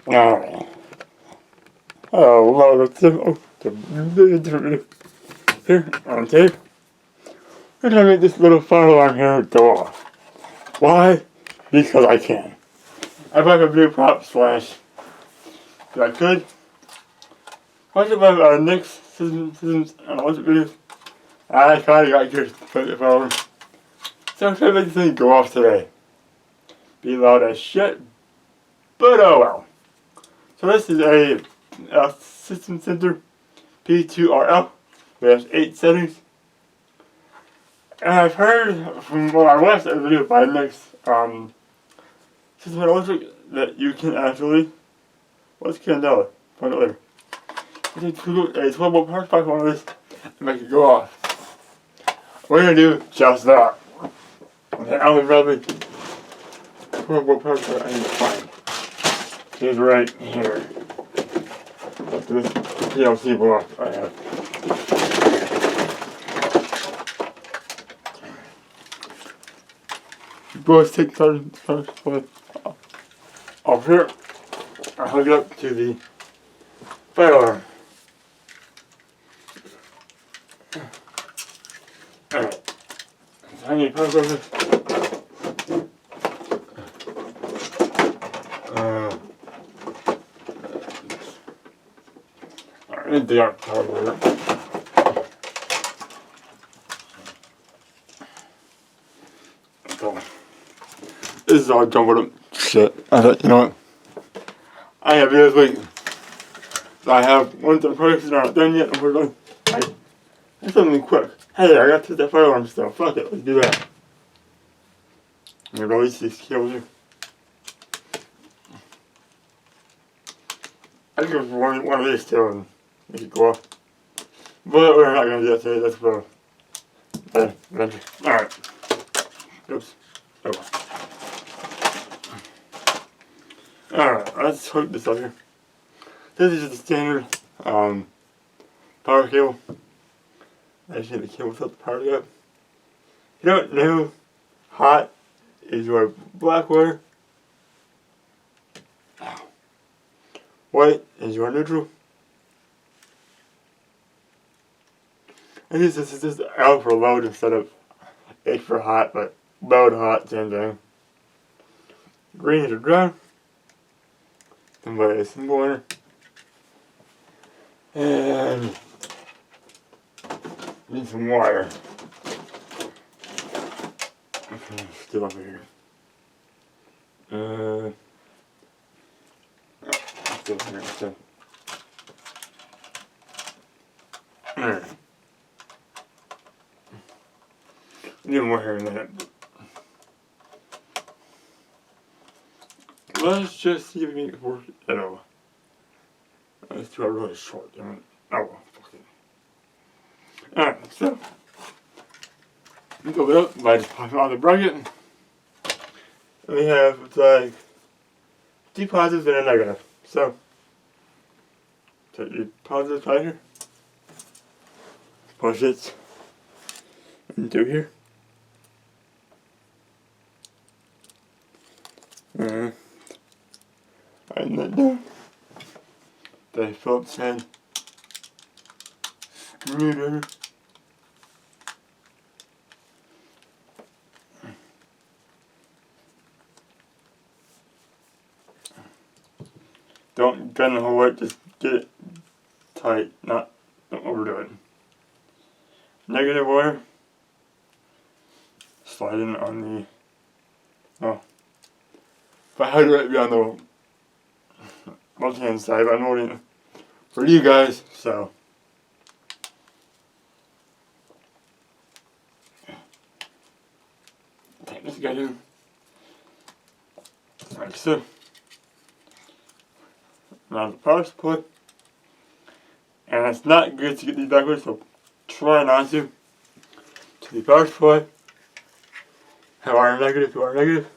Alright. Oh, well, that's different here on tape. We're gonna make this little fire alarm here go off. Why? Because I can. If I could do prop slash, if I could. Watch about our next season's watch videos. I kinda got curious to put it forward. So I'm trying to make this thing go off today. Be loud as shit, but oh well. So this is a System Center P2RL. We have 8 settings. And I've heard from I watched a video by next System Electric that you can actually, what's Candela? Find it later. You can do a 12 volt power supply on this and make it go off. We're gonna do just that. And I would rather 12 volt power supply I need to find. It's right here. This PLC block I have. Boys take power supply off here. I hook it up to the fire alarm. Alright. I need power supply. I need the arc power supply. So, this is all jumbled up shit. I thought, you know what? I have this week. I have one of the projects that aren't done yet, and we're done. That's something quick. Hey, I got to that fire alarm stuff. Fuck it, let's do that. I'm gonna release these cables here. I think it's one of these two and make it go off. But we're not gonna do that today, that's for adventure. Alright. Oops. Oh. Alright, let's hook this up here. This is just a standard power cable. I just need the cable without the power up. You don't know, hot is your black wire. White is your neutral. And this is just L for load instead of H for hot, but load hot, same thing. Green is your ground. And by a symbol in it. And need some wire. Still over here. Still here, so. Alright. Need more here in that. Let's just see if we can work it out. Let's do it really short. Oh well, fuck it. Alright, so we go it up by just popping out the bracket. And we have like 2 positives and a negative. So take the positive side here, push it into here. Tighten that down. The Phillips head screwdriver. Don't gun the whole way, just get it tight, don't overdo it. Negative wire, slide in on the, oh, if I had it right beyond the left hand side, but I'm holding it for you guys, so. Take this guy in, like so. Now the power supply, and it's not good to get these backwards, so try not to. To the power supply, have R negative to R negative.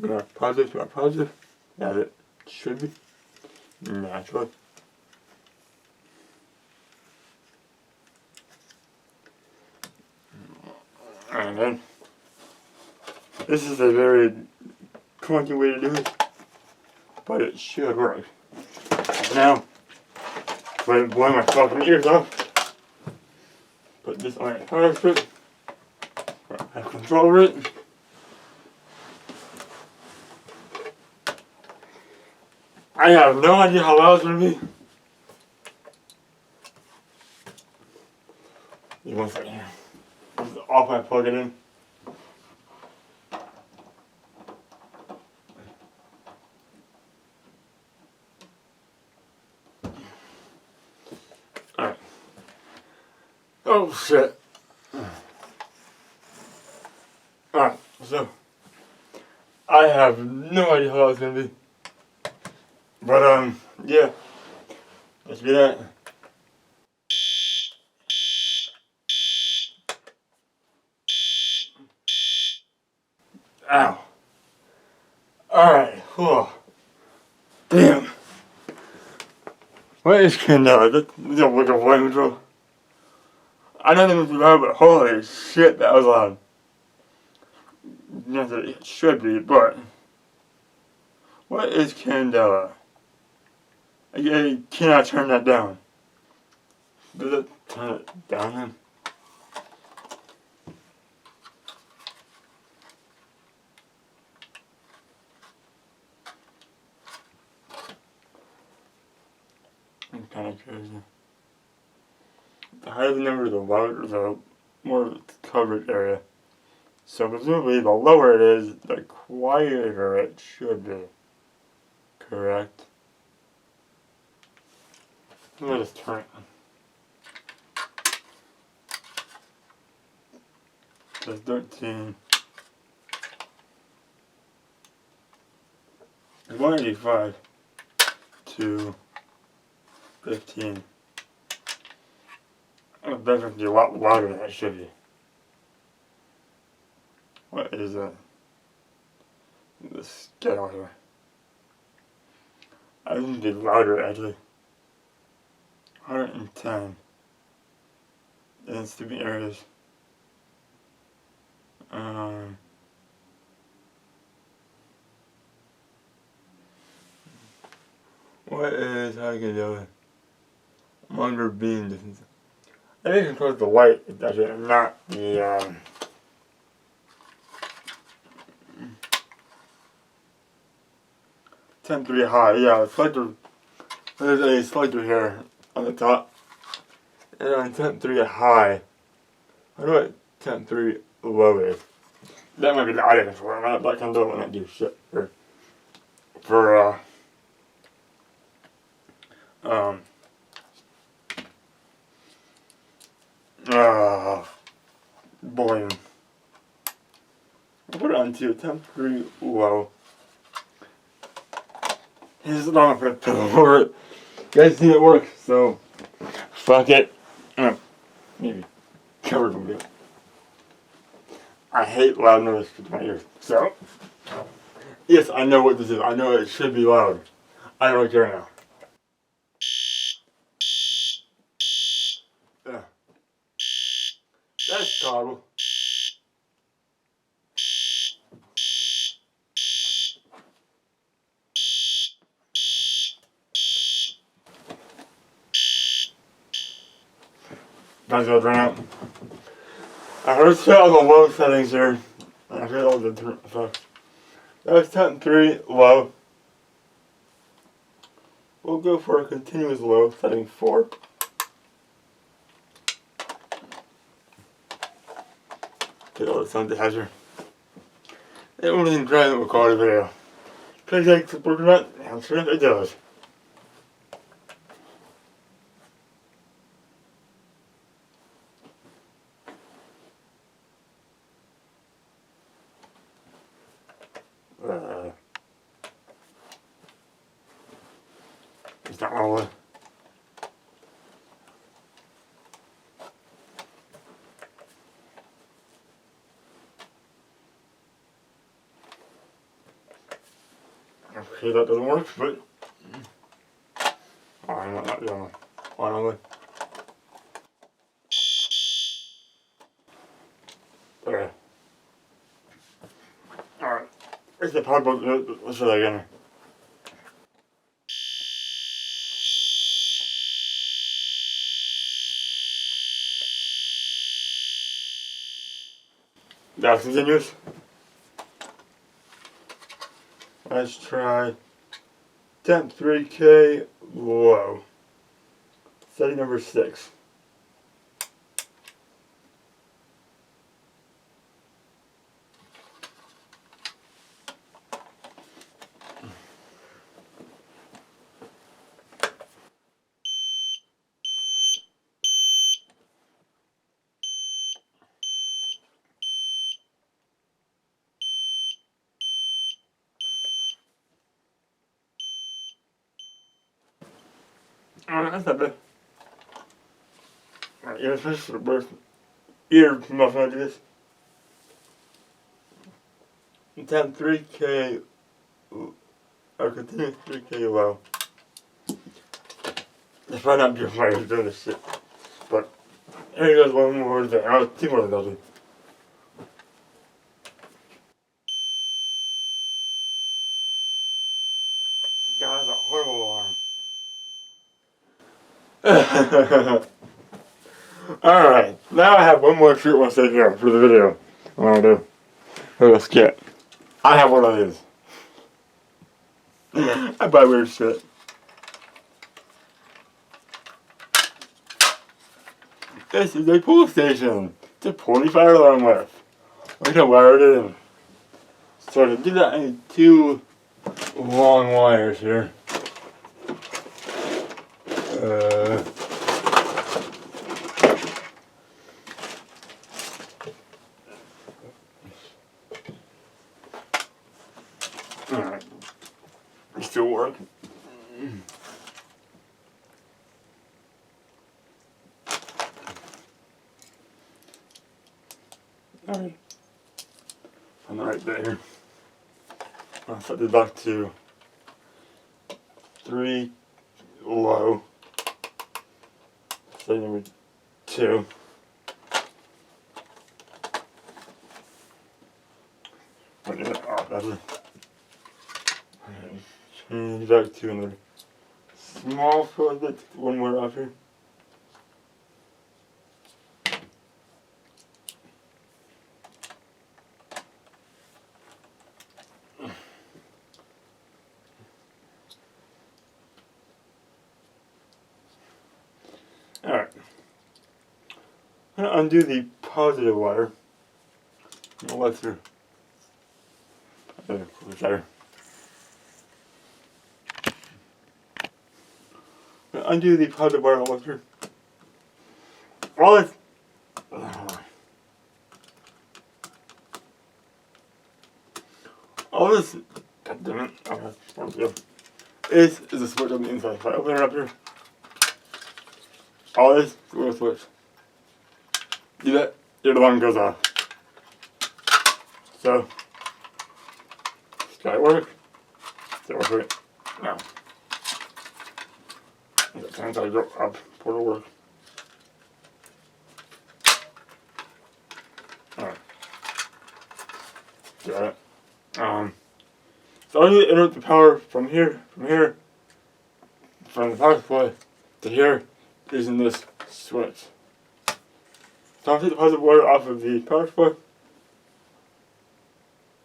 R positive to R positive, as it should be, naturally. And then, this is a very clunky way to do it, but it should work. Now, let me blow my fucking ears off. Put this on a power strip. I have control over it. I have no idea how loud it's gonna be. Just 1 second here. This is off my plug it in. Alright. Oh shit. Alright, so I have no idea how loud it's gonna be. But yeah. Let's do that. Ow. Alright, whew. Damn. What is Candela? This is like a volume control. I don't think it was loud, but holy shit, that was loud. Not that it should be, but what is Candela? I cannot turn that down. Does it turn it down then? I'm kind of crazy. The higher the number, the louder, the more coverage area. So presumably the lower it is, the quieter it should be. Correct? Let me just turn it. That's 13. 185 to 15. Oh, that's definitely a lot louder than it should be. What is that? Let's get out of here. I need to be louder actually. 110. In stupid areas. What is, how can I do it? Monitor beam distance. I think it controls the light, actually, not the, 10.3 high, yeah, the selector, there's a selector here on the top. And on 10.3 high, I know what 10.3 low is. That might be the audio controller. I'm not black on the when I do shit for volume. I'll put it on to 10.3 low. Here's the long for the pillow over it. You guys see it work, so fuck it. Maybe covered a bit. I hate loud noise to my ears. So, yes, I know what this is. I know it should be loud. I don't care now. Yeah. That's tolerable. Might as well turn out. I heard set on the low settings here. I heard all the different effects. That was 10.3 low. We'll go for a continuous low, setting 4. Get all the sound it has here. It won't even try to record a video. Please like, support that, I'm sure it does. It's not all the way. Okay, that doesn't work, but I'm not doing it. Finally. Okay. Alright. It's the power button. Let's try that again. That continues. Let's try temp 3K low. Setting number 6. Alright, that's not bad. Alright, yeah, this is the ear muffin. I do this. Temp 3K. Or continue 3K low. That's probably not good for doing this shit. But here goes one more thing. I'll 2 more of those. God, that's a horrible alarm. Alright, now I have one more treat I want to say here for the video. I want to do. Let's get. I have one of these. I buy weird shit. This is a pool station. It's a 25 alarm with. We're gonna wire it in. So to do that, I need 2 long wires here. Alright. It still work. Alright. I'm right there. I'll set this back to 3 low. Setting number 2. Put it off, that's it. Change back to another small fillet. One more off here. Alright. I'm going to undo the positive wire. And let through. Sorry. Undo the positive wire and let through. All this. All this. God damn it. Okay. Is a switch on the inside. If I open it up here. All this is a little switch. Do that, your alarm goes off. So, does it work? Does it work right? No. That times I go up for the work. Alright. Got it. So I'm going to interrupt the power from here, from the power supply to here, using this switch. So I'll take the positive wire off of the power supply.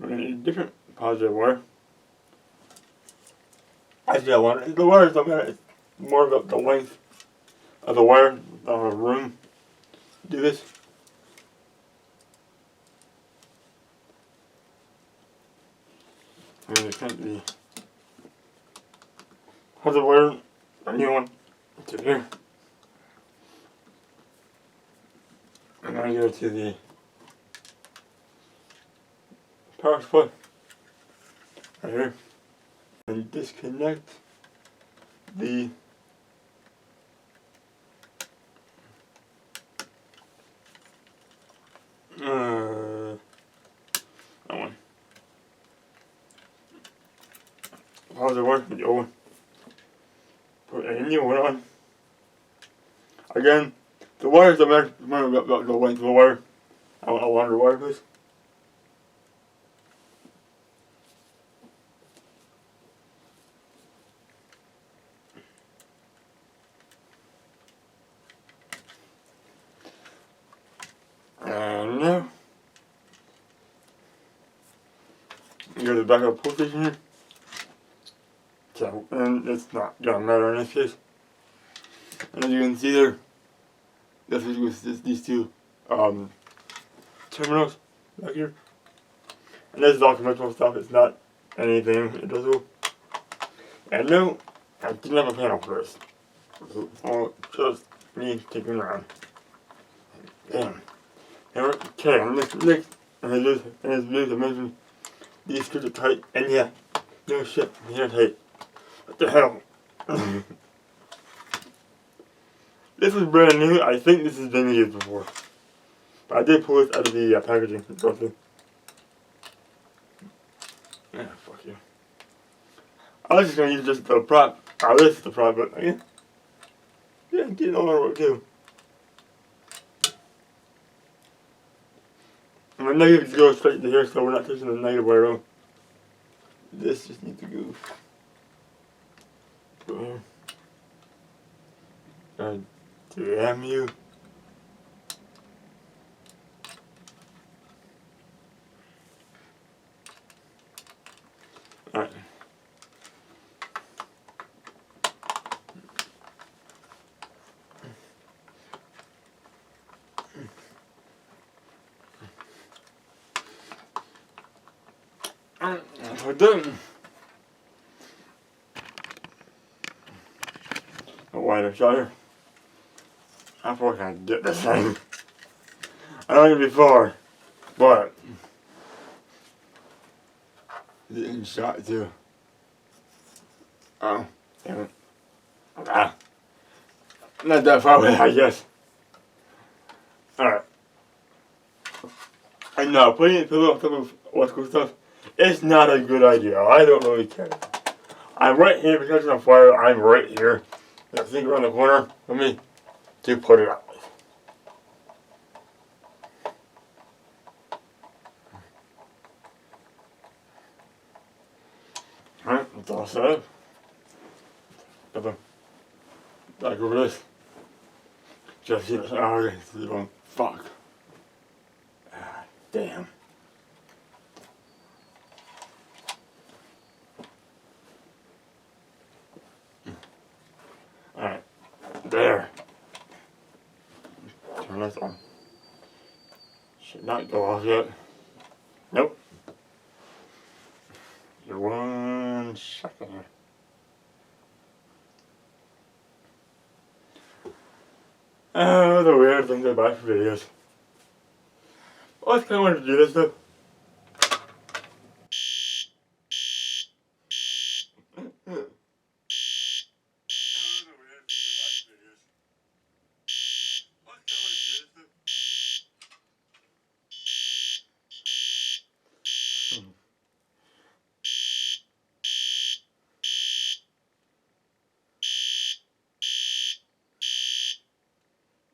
We're going to need a different positive wire. Actually, the wires don't matter. It's more about the length of the wire, of a room. Do this. I'm going to connect the positive wire, a new one, to here. And then I go to the power supply right here and disconnect the that one. Positive wire with the old one. Put a new one on. Again, the wires don't matter. Remember about the length of the wire. I want a longer wire, please. go to the back of the pull station here. So, and it's not gonna matter in this case. And as you can see there, that's what with these two terminals back here. And this is all conventional stuff, it's not anything invisible. And no, I didn't have a panel for this. So it's all just me taking around. Damn. Okay, and this next, and this video I mentioned these screws are tight, and yeah, no shit, they're tight. What the hell? This is brand new. I think this has been used before. But I did pull this out of the packaging. Yeah, fuck you. I was just gonna use just the prop. This is the prop, but yeah, getting all over it too. And the negative goes straight to here, so we're not touching the negative wire at all. This just needs to go. Boom. God damn you. Alright. We're done. A wider shutter. I thought I could get this thing. I don't even before, but it's in shot too. Oh, damn it. Ah. Not that far away, I guess. Alright. I know, putting it pillow on top of electrical stuff, it's not a good idea. I don't really care. I'm right here because it's on fire. I'm right here. That thing around the corner for me to put it out with. Alright, that's all set up. Back over this. Just see this. Oh, okay. This is going. Fuck. Ah, damn. Alright. There. Turn this on. Should not go off yet. Nope. You're 1 second here. The weird things I buy for videos. I always kind of wanted to do this stuff.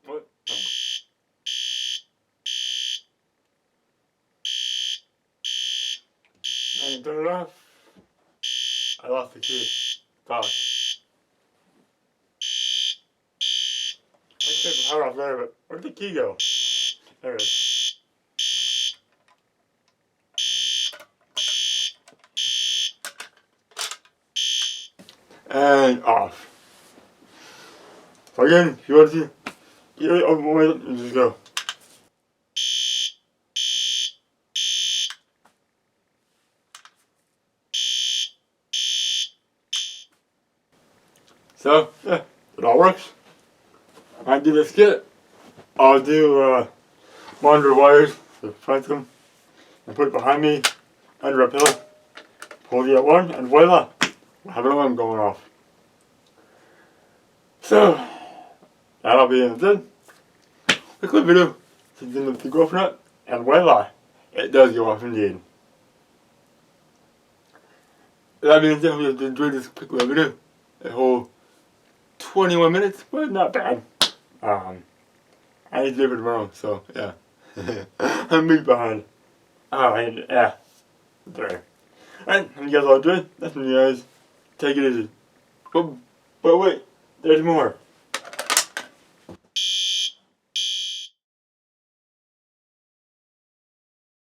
What? Oh. I turn it off. I lost the key. Fuck. I took the power off there, but where'd the key go? There it is. And off. So again, if you want to see, you really open my up and just go. So, yeah, it all works. I do this kit. I'll do monitor wires to find them and put it behind me under a pillow. Pull the one and voila, I have an alarm going off. So, that'll be it then. Quick little video to do the go for it, and voila, it does go off indeed. That being said, I hope you enjoyed this quick little video. A whole 21 minutes, but not bad. I need to do it tomorrow, so yeah. I'm big behind. Oh, and yeah. There. Alright, and you guys all enjoyed. That's when you guys take it easy. But wait, there's more.